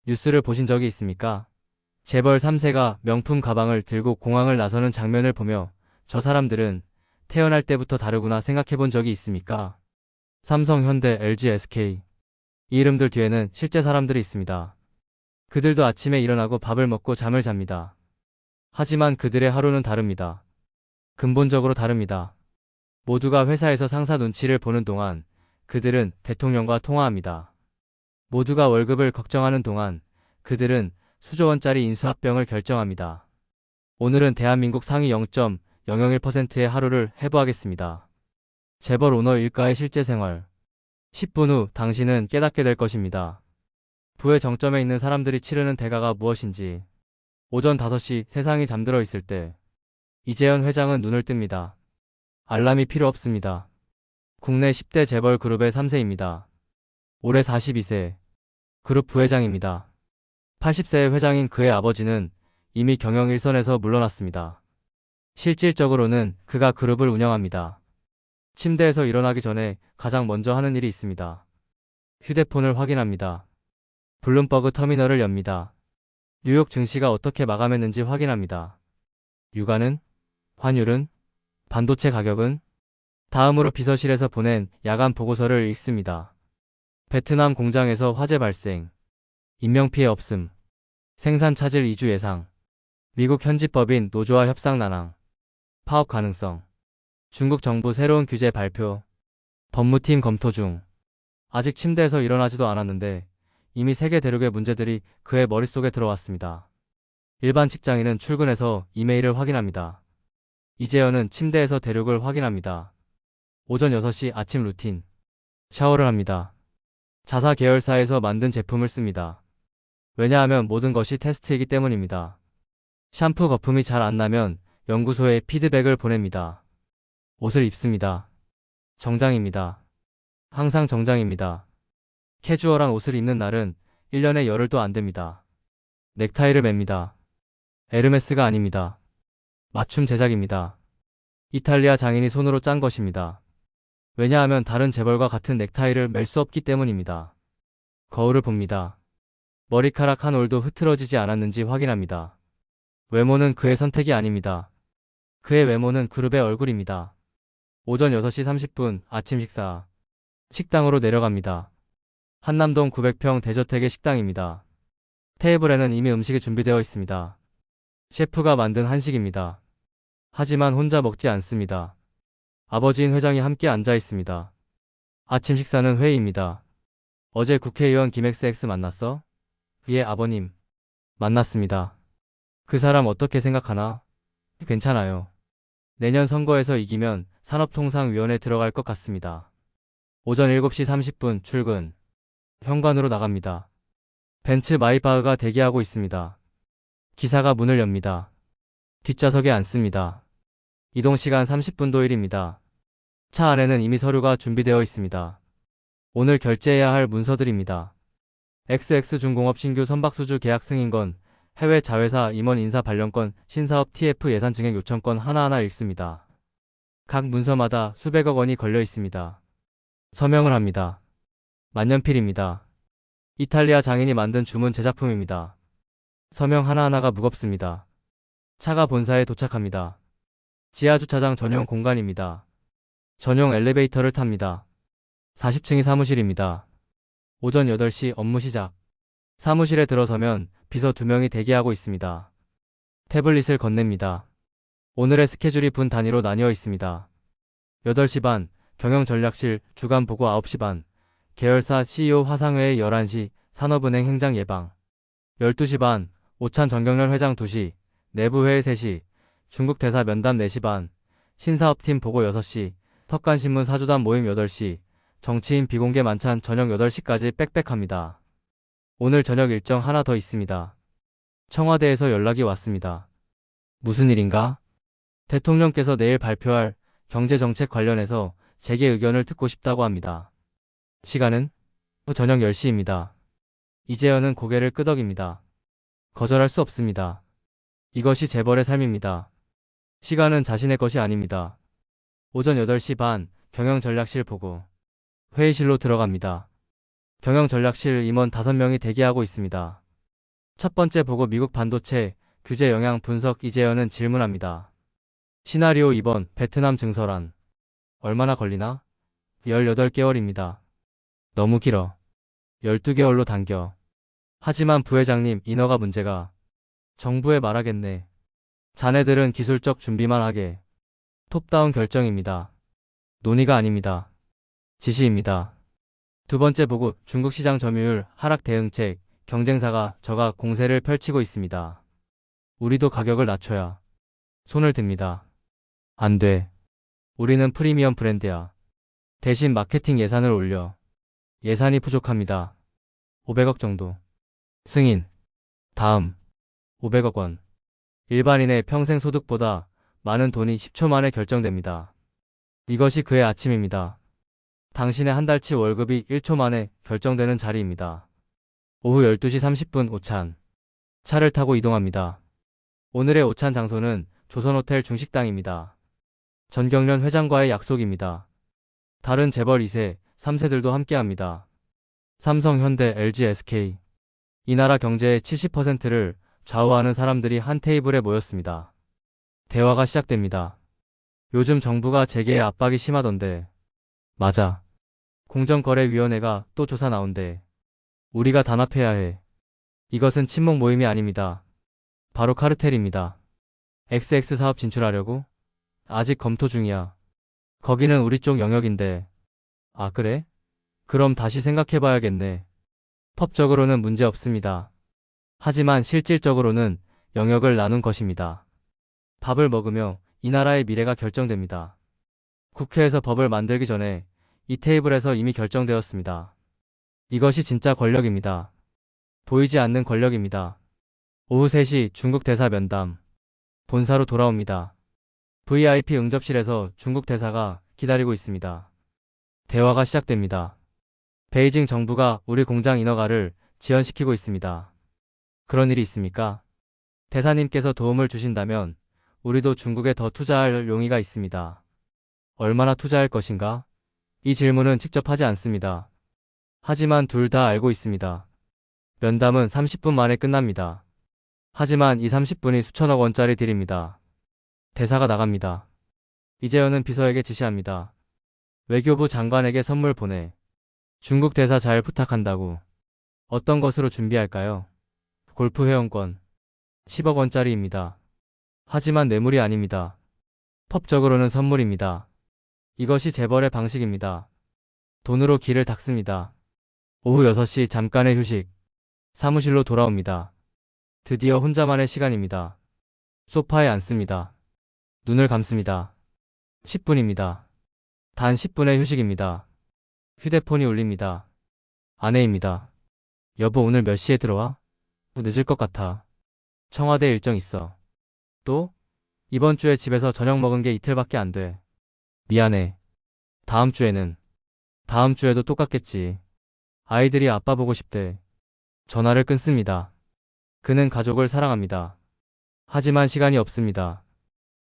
뉴스를 보신 적이 있습니까? 재벌 3세가 명품 가방을 들고 공항을 나서는 장면을 보며 저 사람들은 태어날 때부터 다르구나 생각해 본 적이 있습니까? 삼성, 현대, LG, SK. 이 이름들 뒤에는 실제 사람들이 있습니다. 그들도 아침에 일어나고 밥을 먹고 잠을 잡니다. 하지만 그들의 하루는 다릅니다. 근본적으로 다릅니다. 모두가 회사에서 상사 눈치를 보는 동안 그들은 대통령과 통화합니다. 모두가 월급을 걱정하는 동안 그들은 수조 원짜리 인수합병을 결정합니다. 오늘은 대한민국 상위 0.001%의 하루를 해부하겠습니다. 재벌 오너 일가의 실제 생활. 10분 후 당신은 깨닫게 될 것입니다. 부의 정점에 있는 사람들이 치르는 대가가 무엇인지. 오전 5시 세상이 잠들어 있을 때 이재현 회장은 눈을 뜹니다. 알람이 필요 없습니다. 국내 10대 재벌 그룹의 3세입니다. 올해 42세. 그룹 부회장입니다. 80세의 회장인 그의 아버지는 이미 경영 일선에서 물러났습니다. 실질적으로는 그가 그룹을 운영합니다. 침대에서 일어나기 전에 가장 먼저 하는 일이 있습니다. 휴대폰을 확인합니다. 블룸버그 터미널을 엽니다. 뉴욕 증시가 어떻게 마감했는지 확인합니다. 유가는? 환율은? 반도체 가격은? 다음으로 비서실에서 보낸 야간 보고서를 읽습니다. 베트남 공장에서 화재 발생. 인명피해 없음. 생산 차질 2주 예상. 미국 현지법인 노조와 협상 난항. 파업 가능성. 중국 정부 새로운 규제 발표. 법무팀 검토 중. 아직 침대에서 일어나지도 않았는데 이미 세계 대륙의 문제들이 그의 머릿속에 들어왔습니다. 일반 직장인은 출근해서 이메일을 확인합니다. 이재현은 침대에서 대륙을 확인합니다. 오전 6시 아침 루틴. 샤워를 합니다. 자사 계열사에서 만든 제품을 씁니다. 왜냐하면 모든 것이 테스트이기 때문입니다. 샴푸 거품이 잘 안 나면 연구소에 피드백을 보냅니다. 옷을 입습니다. 정장입니다. 항상 정장입니다. 캐주얼한 옷을 입는 날은 1년에 열흘도 안 됩니다. 넥타이를 맵니다. 에르메스가 아닙니다. 맞춤 제작입니다. 이탈리아 장인이 손으로 짠 것입니다. 왜냐하면 다른 재벌과 같은 넥타이를 멜 수 없기 때문입니다. 거울을 봅니다. 머리카락 한 올도 흐트러지지 않았는지 확인합니다. 외모는 그의 선택이 아닙니다. 그의 외모는 그룹의 얼굴입니다. 오전 6시 30분 아침 식사. 식당으로 내려갑니다. 한남동 900평 대저택의 식당입니다. 테이블에는 이미 음식이 준비되어 있습니다. 셰프가 만든 한식입니다. 하지만 혼자 먹지 않습니다. 아버지인 회장이 함께 앉아 있습니다. 아침 식사는 회의입니다. 어제 국회의원 김XX 만났어? 예, 아버님. 만났습니다. 그 사람 어떻게 생각하나? 괜찮아요. 내년 선거에서 이기면 산업통상위원회 들어갈 것 같습니다. 오전 7시 30분 출근. 현관으로 나갑니다. 벤츠 마이바흐가 대기하고 있습니다. 기사가 문을 엽니다. 뒷좌석에 앉습니다. 이동시간 30분 도일입니다. 차 안에는 이미 서류가 준비되어 있습니다. 오늘 결제해야 할 문서들입니다. XX중공업 신규 선박수주 계약 승인건, 해외 자회사 임원 인사 발령건, 신사업 TF 예산 증액 요청건 하나하나 읽습니다. 각 문서마다 수백억 원이 걸려 있습니다. 서명을 합니다. 만년필입니다. 이탈리아 장인이 만든 주문 제작품입니다. 서명 하나하나가 무겁습니다. 차가 본사에 도착합니다. 지하주차장 전용 공간입니다. 전용 엘리베이터를 탑니다. 40층이 사무실입니다. 오전 8시 업무 시작. 사무실에 들어서면 비서 2명이 대기하고 있습니다. 태블릿을 건넵니다. 오늘의 스케줄이 분 단위로 나뉘어 있습니다. 8시 반, 경영전략실, 주간 보고 9시 반, 계열사 CEO 화상회의 11시, 산업은행 행장 예방. 12시 반, 오찬 정경련 회장 2시, 내부회의 3시, 중국 대사 면담 4시 반, 신사업팀 보고 6시, 턱간신문 사주단 모임 8시, 정치인 비공개 만찬 저녁 8시까지 빽빽합니다. 오늘 저녁 일정 하나 더 있습니다. 청와대에서 연락이 왔습니다. 무슨 일인가? 대통령께서 내일 발표할 경제정책 관련해서 재계 의견을 듣고 싶다고 합니다. 시간은? 저녁 10시입니다. 이재현은 고개를 끄덕입니다. 거절할 수 없습니다. 이것이 재벌의 삶입니다. 시간은 자신의 것이 아닙니다. 오전 8시 반, 경영전략실 보고. 회의실로 들어갑니다. 경영전략실 임원 5명이 대기하고 있습니다. 첫 번째 보고 미국 반도체 규제 영향 분석. 이재현은 질문합니다. 시나리오 2번 베트남 증설안. 얼마나 걸리나? 18개월입니다. 너무 길어. 12개월로 당겨. 하지만 부회장님, 인허가 문제가. 정부에 말하겠네. 자네들은 기술적 준비만 하게. 톱다운 결정입니다. 논의가 아닙니다. 지시입니다. 두 번째 보고 중국 시장 점유율 하락 대응책. 경쟁사가 저가 공세를 펼치고 있습니다. 우리도 가격을 낮춰야 손을 듭니다. 안 돼. 우리는 프리미엄 브랜드야. 대신 마케팅 예산을 올려. 예산이 부족합니다. 500억 정도. 승인. 다음. 500억 원. 일반인의 평생 소득보다 많은 돈이 10초 만에 결정됩니다. 이것이 그의 아침입니다. 당신의 한 달치 월급이 1초 만에 결정되는 자리입니다. 오후 12시 30분 오찬. 차를 타고 이동합니다. 오늘의 오찬 장소는 조선호텔 중식당입니다. 전경련 회장과의 약속입니다. 다른 재벌 2세, 3세들도 함께합니다. 삼성, 현대, LG, SK. 이 나라 경제의 70%를 좌우하는 사람들이 한 테이블에 모였습니다. 대화가 시작됩니다. 요즘 정부가 재계에 압박이 심하던데. 맞아. 공정거래위원회가 또 조사 나온대. 우리가 단합해야 해. 이것은 친목 모임이 아닙니다. 바로 카르텔입니다. XX 사업 진출하려고? 아직 검토 중이야. 거기는 우리 쪽 영역인데. 아, 그래? 그럼 다시 생각해봐야겠네. 법적으로는 문제 없습니다. 하지만 실질적으로는 영역을 나눈 것입니다. 밥을 먹으며 이 나라의 미래가 결정됩니다. 국회에서 법을 만들기 전에 이 테이블에서 이미 결정되었습니다. 이것이 진짜 권력입니다. 보이지 않는 권력입니다. 오후 3시 중국 대사 면담. 본사로 돌아옵니다. VIP 응접실에서 중국 대사가 기다리고 있습니다. 대화가 시작됩니다. 베이징 정부가 우리 공장 인허가를 지연시키고 있습니다. 그런 일이 있습니까? 대사님께서 도움을 주신다면 우리도 중국에 더 투자할 용의가 있습니다. 얼마나 투자할 것인가? 이 질문은 직접 하지 않습니다. 하지만 둘 다 알고 있습니다. 면담은 30분 만에 끝납니다. 하지만 이 30분이 수천억 원짜리 딜입니다. 대사가 나갑니다. 이재현은 비서에게 지시합니다. 외교부 장관에게 선물 보내. 중국 대사 잘 부탁한다고. 어떤 것으로 준비할까요? 골프 회원권. 10억 원짜리입니다. 하지만 뇌물이 아닙니다. 법적으로는 선물입니다. 이것이 재벌의 방식입니다. 돈으로 길을 닦습니다. 오후 6시 잠깐의 휴식. 사무실로 돌아옵니다. 드디어 혼자만의 시간입니다. 소파에 앉습니다. 눈을 감습니다. 10분입니다. 단 10분의 휴식입니다. 휴대폰이 울립니다. 아내입니다. 여보, 오늘 몇 시에 들어와? 늦을 것 같아. 청와대 일정 있어. 또? 이번 주에 집에서 저녁 먹은 게 이틀밖에 안 돼. 미안해. 다음 주에는. 다음 주에도 똑같겠지. 아이들이 아빠 보고 싶대. 전화를 끊습니다. 그는 가족을 사랑합니다. 하지만 시간이 없습니다.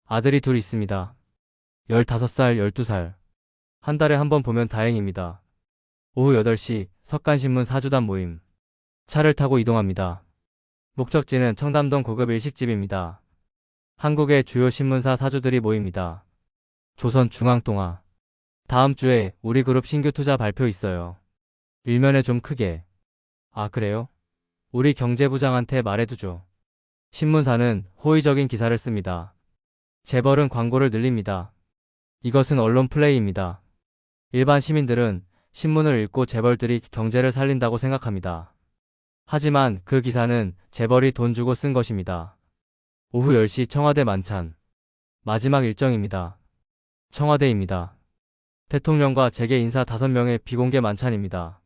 아들이 둘 있습니다. 15살, 12살. 한 달에 한 번 보면 다행입니다. 오후 8시 석간신문 사주단 모임. 차를 타고 이동합니다. 목적지는 청담동 고급 일식집입니다. 한국의 주요 신문사 사주들이 모입니다. 조선중앙통화. 다음 주에 우리 그룹 신규 투자 발표 있어요. 일면에 좀 크게. 아, 그래요? 우리 경제부장한테 말해두죠. 신문사는 호의적인 기사를 씁니다. 재벌은 광고를 늘립니다. 이것은 언론 플레이입니다. 일반 시민들은 신문을 읽고 재벌들이 경제를 살린다고 생각합니다. 하지만 그 기사는 재벌이 돈 주고 쓴 것입니다. 오후 10시 청와대 만찬. 마지막 일정입니다. 청와대입니다. 대통령과 재계 인사 5명의 비공개 만찬입니다.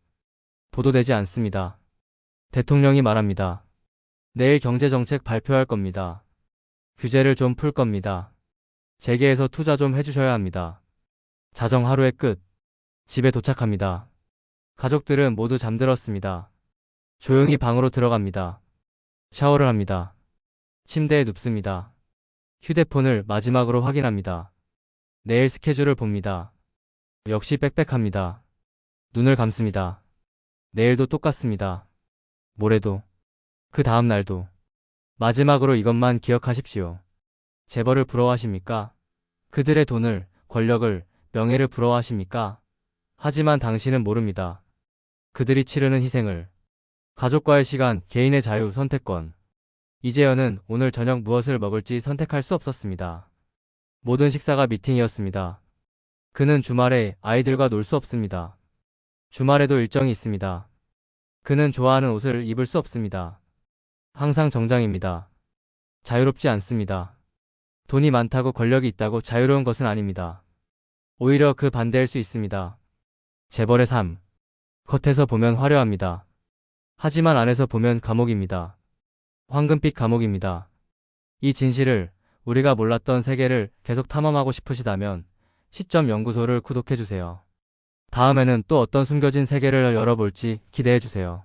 보도되지 않습니다. 대통령이 말합니다. 내일 경제정책 발표할 겁니다. 규제를 좀 풀 겁니다. 재계에서 투자 좀 해주셔야 합니다. 자정 하루의 끝. 집에 도착합니다. 가족들은 모두 잠들었습니다. 조용히 방으로 들어갑니다. 샤워를 합니다. 침대에 눕습니다. 휴대폰을 마지막으로 확인합니다. 내일 스케줄을 봅니다. 역시 빽빽합니다. 눈을 감습니다. 내일도 똑같습니다. 모레도. 그 다음 날도. 마지막으로 이것만 기억하십시오. 재벌을 부러워하십니까? 그들의 돈을, 권력을, 명예를 부러워하십니까? 하지만 당신은 모릅니다. 그들이 치르는 희생을. 가족과의 시간, 개인의 자유, 선택권. 이재현은 오늘 저녁 무엇을 먹을지 선택할 수 없었습니다. 모든 식사가 미팅이었습니다. 그는 주말에 아이들과 놀 수 없습니다. 주말에도 일정이 있습니다. 그는 좋아하는 옷을 입을 수 없습니다. 항상 정장입니다. 자유롭지 않습니다. 돈이 많다고 권력이 있다고 자유로운 것은 아닙니다. 오히려 그 반대일 수 있습니다. 재벌의 삶. 겉에서 보면 화려합니다. 하지만 안에서 보면 감옥입니다. 황금빛 감옥입니다. 이 진실을, 우리가 몰랐던 세계를 계속 탐험하고 싶으시다면 시점 연구소를 구독해주세요. 다음에는 또 어떤 숨겨진 세계를 열어볼지 기대해주세요.